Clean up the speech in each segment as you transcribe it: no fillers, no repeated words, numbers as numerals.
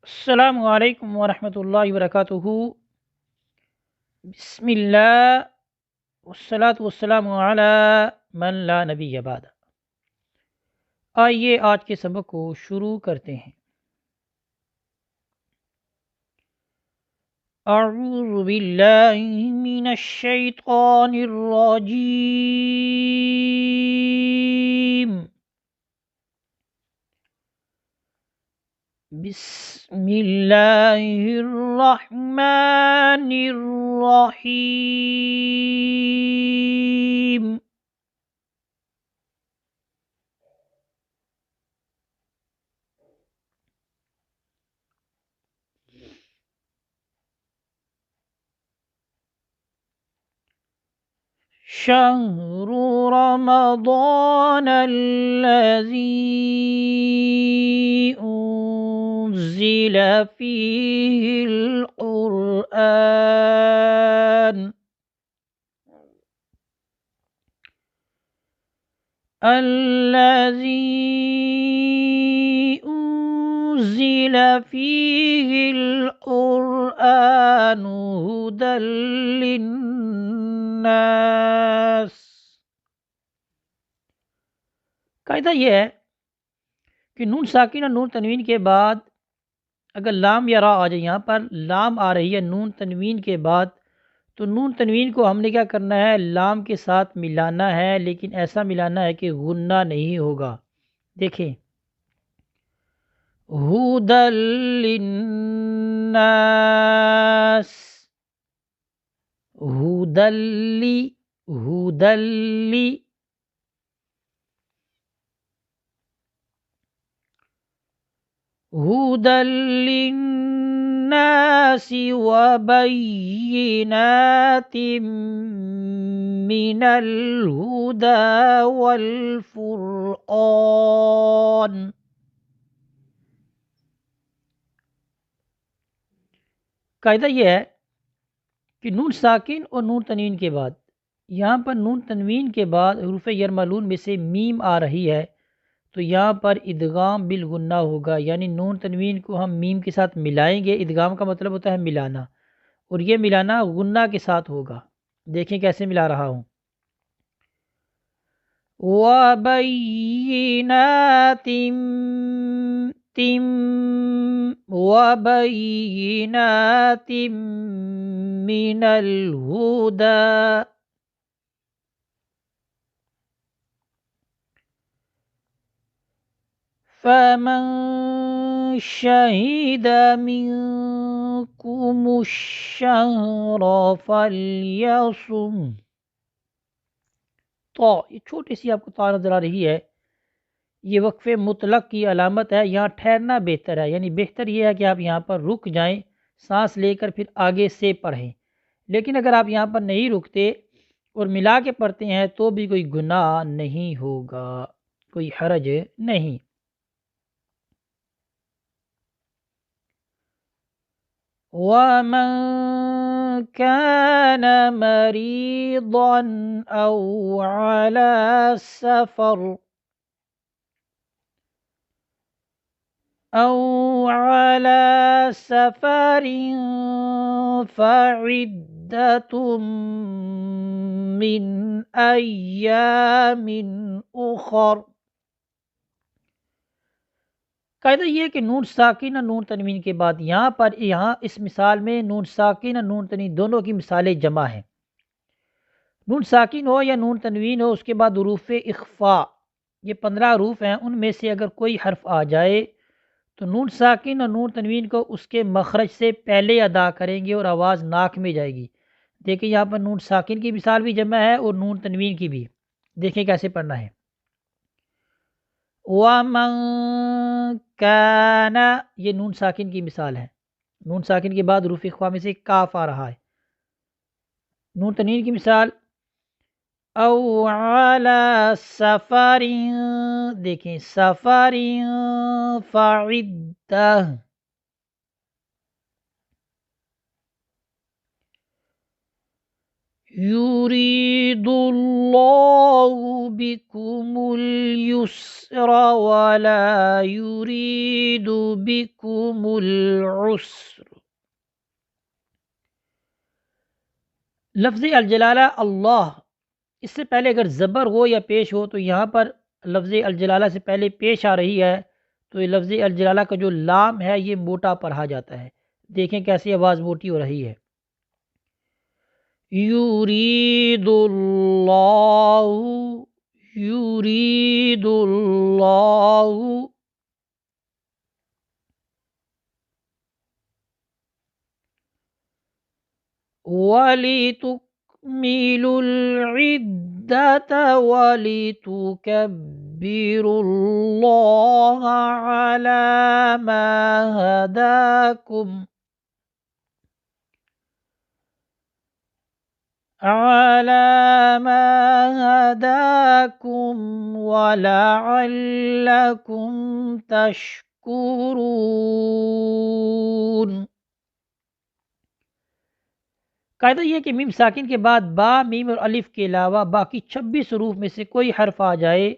अस्सलामु अलैकुम वरहमतुल्लाहि वबरकातुहू। बिस्मिल्लाह वस्सलातु वस्सलामु अला मन ला नबिय्य बाद। आइए आज के सबक को शुरू करते हैं। अऊज़ु बिल्लाहि मिनश शैतानिर रजीम। बिस्मिल्लाहिर रहमानिर रहीम। शहरु रमज़ान अल्लज़ी उन्ज़िल फ़ीहिल क़ुरआन उन्ज़िल फ़ीहिल क़ुरआन हुदल लिन्नास। कायदा यह है कि नून साकिन और नून तनवीन के बाद अगर लाम या रा आ जाए, यहाँ पर लाम आ रही है नून तनवीन के बाद, तो नून तनवीन को हमने क्या करना है, लाम के साथ मिलाना है, लेकिन ऐसा मिलाना है कि गुन्ना नहीं होगा। देखें, हुदल लिन्नास, हुदल्ली, हुदल्ली, हुदल लिन्नासि व बय्यिनातिम मिनल हुदा वल फुरक़ान। कायदा यह है कि नून साकिन और नून तनवीन के बाद, यहाँ पर नून तनवीन के बाद हुरूफ़ यरमलून में से मीम आ रही है, तो यहाँ पर इदगाम बिल गुन्ना होगा, यानी नून तनवीन को हम मीम के साथ मिलाएंगे। इदगाम का मतलब होता है मिलाना, और ये मिलाना गुन्ना के साथ होगा। देखें कैसे मिला रहा हूँ। वबय्यिनातिम तिम वबय्यिनातिम मिनल हुदा, फमन शहिद मिनकुमुश शहर फल्यसुम। तो ये छोटी सी आपको ता नज़र आ रही है, ये वक्फ़े मुतलक की अलामत है। यहाँ ठहरना बेहतर है, यानी बेहतर ये है कि आप यहाँ पर रुक जाएं, सांस लेकर फिर आगे से पढ़ें। लेकिन अगर आप यहाँ पर नहीं रुकते और मिला के पढ़ते हैं तो भी कोई गुनाह नहीं होगा, कोई हरज नहीं। वमन कान मरीदन औ अला सफर औ अला सफरिन फ़इद्दतुम मिन अय्यामिन उखर। कायदा ये है कि नून साकिन और नून तनवीन के बाद यहाँ इस मिसाल में नून साकिन और नून तनवीन दोनों की मिसालें जमा हैं। नून साकिन हो या नून तनवीन हो, उसके बाद हुरूफ़ इख्फ़ा, ये 15 हरूफ हैं, उनमें से अगर कोई हर्फ आ जाए तो नून साकिन और नून तनवीन को उसके मखरज से पहले अदा करेंगे और आवाज़ नाक में जाएगी। देखिए यहाँ पर नून साकिन की मिसाल भी जमा है और नून तनवीन की भी। देखिए कैसे पढ़ना है। वमन काना, ये नून साकिन की मिसाल है। नून साकिन के बाद हुरूफ़ इख्फ़ा में से काफ आ रहा है। नून तनवीन की मिसाल औ अला सफरिन, देखें सफरिन फ़इद्दह, يريد الله بكم اليسر ولا يريد بكم العسر۔ لفظ الجلالہ اللہ، اس سے پہلے اگر زبر ہو یا پیش ہو تو یہاں پر لفظ الجلالہ سے پہلے پیش آ رہی ہے تو یہ لفظ الجلالہ کا جو لام ہے یہ موٹا پڑھا جاتا ہے۔ دیکھیں کیسی آواز موٹی ہو رہی ہے۔ یرید اللہ، یرید اللہ، وَلِتُكْمِلُوا الْعِدَّةَ وَلِتُكَبِّرُوا اللَّهَ عَلَى مَا هَدَاكُمْ وَلَعَلَّكُمْ تَشْكُرُونَ۔ قاعدہ یہ ہے کہ میم ساکن کے بعد با، میم اور الف کے علاوہ باقی 26 حروف میں سے کوئی حرف آ جائے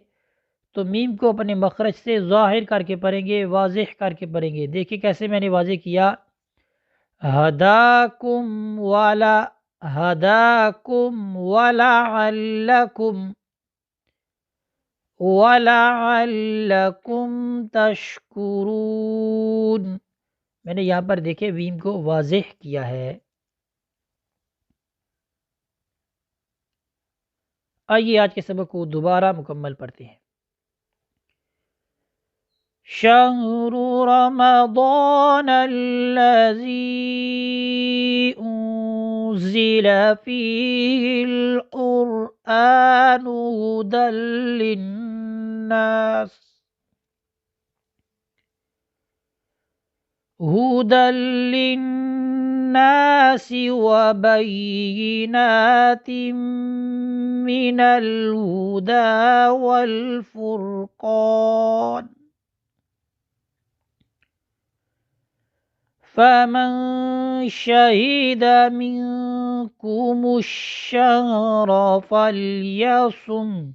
تو میم کو اپنے مخرج سے ظاہر کر کے پڑھیں گے، واضح کر کے پڑھیں گے۔ دیکھیں کیسے میں نے واضح کیا، ہداکم والا، ہداکم ولعلکم، ولعلکم تشکرون۔ میں نے یہاں پر دیکھیں میم کو واضح کیا ہے۔ آئیے آج کے سبق کو دوبارہ مکمل پڑھتے ہیں۔ شہر رمضان الذی انزل فیہ القرآن ہدی للناس، هدى للناس وبينات من الهدى والفرقان، فمن شهد منكم الشهر فليصم،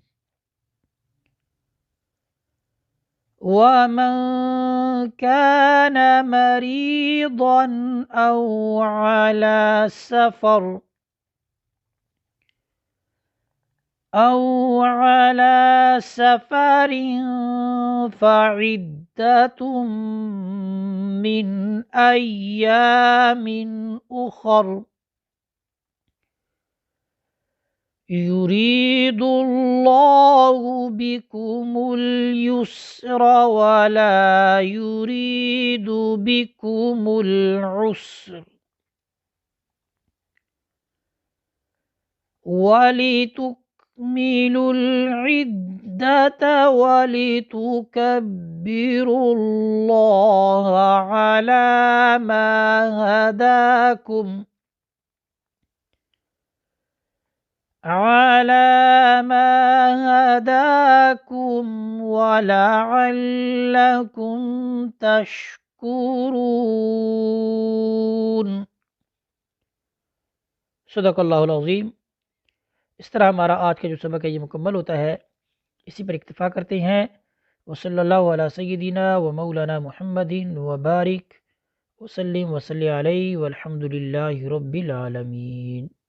ومن كان مريضا أو على سفر فعدة من أيام أخر، يريد الله بكم اليسر ولا يريد بكم العسر، ولتكملوا العدة ولتكبروا الله على ما هداكم وَلَعَلَّكُمْ تَشْكُرُونَ۔ صدق اللہ العظیم۔ اس طرح ہمارا آج کا جو سبق ہے یہ مکمل ہوتا ہے، اسی پر اکتفا کرتے ہیں۔ وصلی اللہ علی سیدنا و مولانا محمد وبارک وسلم وصلی علیہ والحمد للہ رب العالمین۔